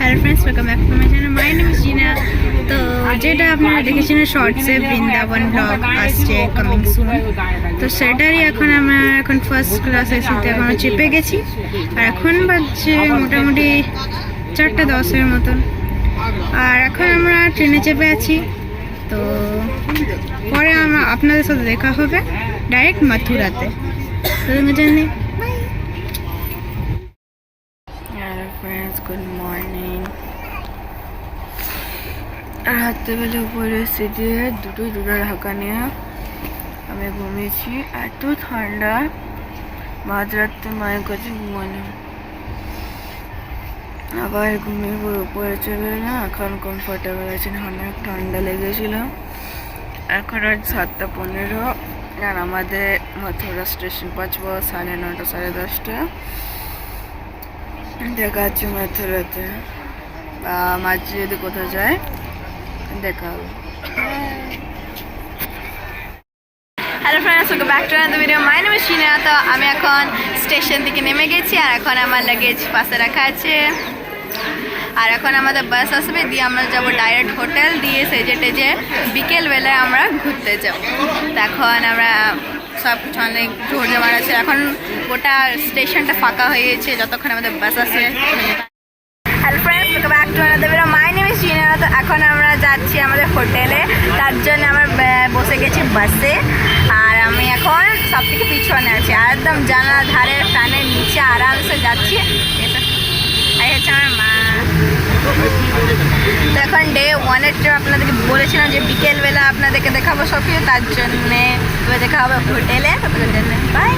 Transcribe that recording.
Hello friends, welcome back to my channel. My name is Jeena. তো যেটা আপনারা দেখেছেন শর্টসে বৃন্দাবন ব্লগ আসছে কামিং সুন, তো সেটারই এখন ফার্স্ট ক্লাস এসিতে এখন চেপে গেছি। আর এখন বাজছে মোটামুটি 4:10 মতন। আর এখন আমরা ট্রেনে চেপে আছি। তো পরে আপনাদের সাথে দেখা হবে ডাইরেক্ট মথুরাতে। তো জানি গুড মর্নিং। রাত্রেবেলা উপরে এসে দিয়ে দুটো ঢাকা নিয়ে আমি ঘুমিয়েছি। এত ঠান্ডা, মাঝরাত্রে মায়ের কাছে ঘুমানো, আবার ঘুমিয়ে উপরে চলে না। এখন কমফোর্টেবল আছে, অনেক ঠান্ডা লেগেছিল। এখন আজ 7:15 আর আমাদের মথুরা স্টেশন পৌঁছবো 9:30 10:30। দেখা হচ্ছে মথুরাতে, বা মাঝে যদি কোথাও যায় দেখা হবে। Hello friends, welcome back to another video. My name is Sheena. তো আমি এখন স্টেশন থেকে নেমে গেছি আর এখন আমার লাগেজ পাশে রাখা আছে। আর এখন আমাদের বাস আসবে, দিয়ে আমরা যাবো ডাইরেক্ট হোটেল, দিয়ে সেজে টেজে বিকেলবেলায় আমরা ঘুরতে যাবো। তো এখন আমরা সব কিছু অনেক জোর জমার আছে। এখন গোটা স্টেশনটা ফাঁকা হয়ে গেছে যতক্ষণ আমাদের বাস আসে। Hello friends, welcome back to another video. My name is জিনা। তো এখন আমরা যাচ্ছি আমাদের হোটেলে, তার জন্য আমরা বসে গেছি বাসে। আর আমি এখন সব থেকে পিছনে আছি, আর একদম জানালার ধারে ফ্যানের নিচে আরামসে যাচ্ছি। এই হচ্ছে আমার মা। তো এখন ডে 1-এর ট্রিপ আপনাদেরকে বলেছিলাম যে বিকেলবেলা আপনাদেরকে দেখাবো সব কিছু, তার জন্যে দেখা হবে হোটেলে। বাই।